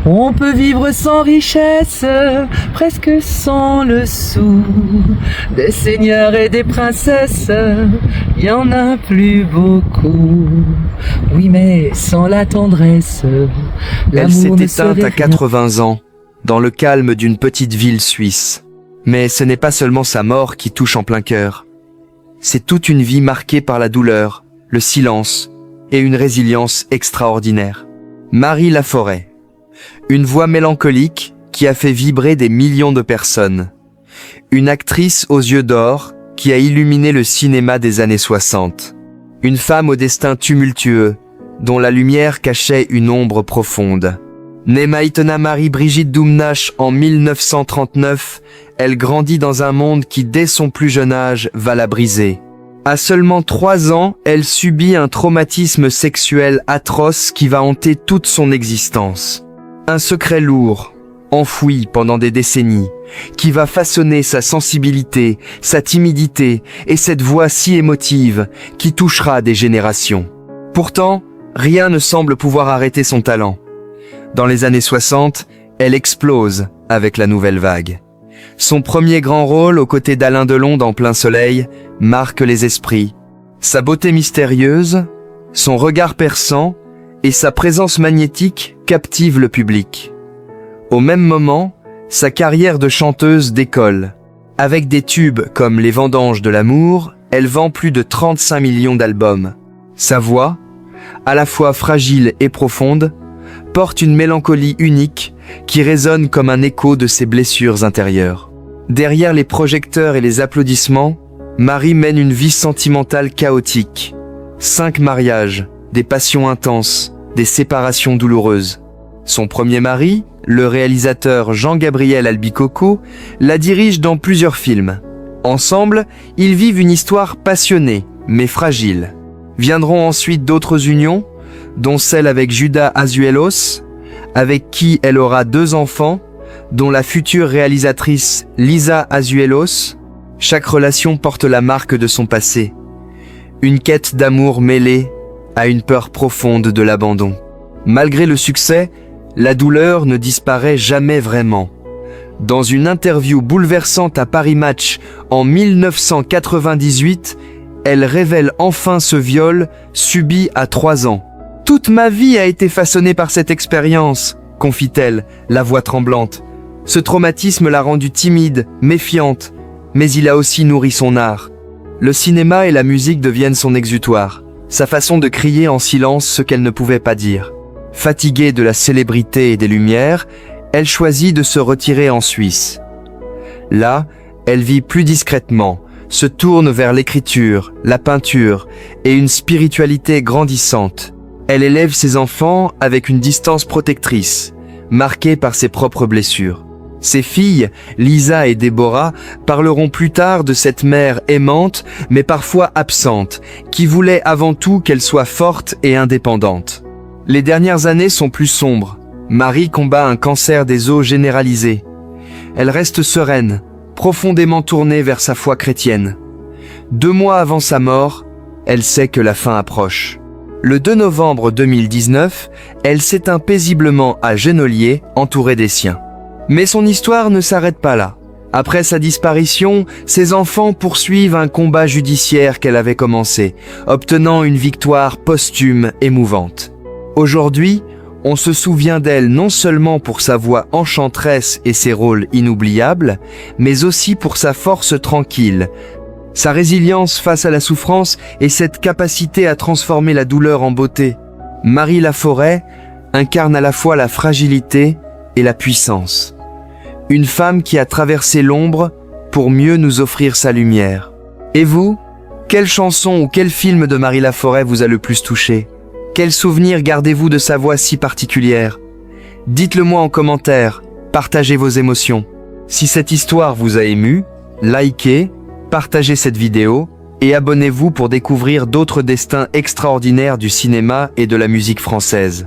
On peut vivre sans richesse, presque sans le sou. Des seigneurs et des princesses, y en a plus beaucoup. Oui, mais sans la tendresse, Elle s'est l'amour ne éteinte serait à 80 ans, dans le calme d'une petite ville suisse. Mais ce n'est pas seulement sa mort qui touche en plein cœur. C'est toute une vie marquée par la douleur, le silence et une résilience extraordinaire. Marie Laforêt, une voix mélancolique qui a fait vibrer des millions de personnes. Une actrice aux yeux d'or qui a illuminé le cinéma des années 60. Une femme au destin tumultueux, dont la lumière cachait une ombre profonde. Née Maïtena Marie-Brigitte Doumnash en 1939, elle grandit dans un monde qui, dès son plus jeune âge, va la briser. À seulement 3 ans, elle subit un traumatisme sexuel atroce qui va hanter toute son existence. Un secret lourd, enfoui pendant des décennies, qui va façonner sa sensibilité, sa timidité et cette voix si émotive qui touchera des générations. Pourtant, rien ne semble pouvoir arrêter son talent. Dans les années 60, elle explose avec la nouvelle vague. Son premier grand rôle aux côtés d'Alain Delon dans Plein Soleil marque les esprits. Sa beauté mystérieuse, son regard perçant et sa présence magnétique captivent le public. Au même moment, sa carrière de chanteuse décolle. Avec des tubes comme Les Vendanges de l'amour, elle vend plus de 35 millions d'albums. Sa voix, à la fois fragile et profonde, porte une mélancolie unique qui résonne comme un écho de ses blessures intérieures. Derrière les projecteurs et les applaudissements, Marie mène une vie sentimentale chaotique. 5 mariages, des passions intenses, des séparations douloureuses. Son premier mari, le réalisateur Jean-Gabriel Albicoco, la dirige dans plusieurs films. Ensemble, ils vivent une histoire passionnée, mais fragile. Viendront ensuite d'autres unions, dont celle avec Judas Azuelos, avec qui elle aura 2 enfants, dont la future réalisatrice Lisa Azuelos. Chaque relation porte la marque de son passé. Une quête d'amour mêlée à une peur profonde de l'abandon. Malgré le succès, la douleur ne disparaît jamais vraiment. Dans une interview bouleversante à Paris Match en 1998, elle révèle enfin ce viol subi à 3 ans. « Toute ma vie a été façonnée par cette expérience », confie-t-elle, la voix tremblante. Ce traumatisme l'a rendue timide, méfiante, mais il a aussi nourri son art. Le cinéma et la musique deviennent son exutoire, sa façon de crier en silence ce qu'elle ne pouvait pas dire. Fatiguée de la célébrité et des lumières, elle choisit de se retirer en Suisse. Là, elle vit plus discrètement, se tourne vers l'écriture, la peinture et une spiritualité grandissante. Elle élève ses enfants avec une distance protectrice, marquée par ses propres blessures. Ses filles, Lisa et Déborah, parleront plus tard de cette mère aimante, mais parfois absente, qui voulait avant tout qu'elle soit forte et indépendante. Les dernières années sont plus sombres. Marie combat un cancer des os généralisé. Elle reste sereine, profondément tournée vers sa foi chrétienne. 2 mois avant sa mort, elle sait que la fin approche. Le 2 novembre 2019, elle s'éteint paisiblement à Genolier, entourée des siens. Mais son histoire ne s'arrête pas là. Après sa disparition, ses enfants poursuivent un combat judiciaire qu'elle avait commencé, obtenant une victoire posthume émouvante. Aujourd'hui, on se souvient d'elle non seulement pour sa voix enchanteresse et ses rôles inoubliables, mais aussi pour sa force tranquille, sa résilience face à la souffrance et cette capacité à transformer la douleur en beauté. Marie Laforêt incarne à la fois la fragilité et la puissance. Une femme qui a traversé l'ombre pour mieux nous offrir sa lumière. Et vous, quelle chanson ou quel film de Marie Laforêt vous a le plus touché ? Quel souvenir gardez-vous de sa voix si particulière ? Dites-le moi en commentaire, partagez vos émotions. Si cette histoire vous a ému, likez, partagez cette vidéo et abonnez-vous pour découvrir d'autres destins extraordinaires du cinéma et de la musique française.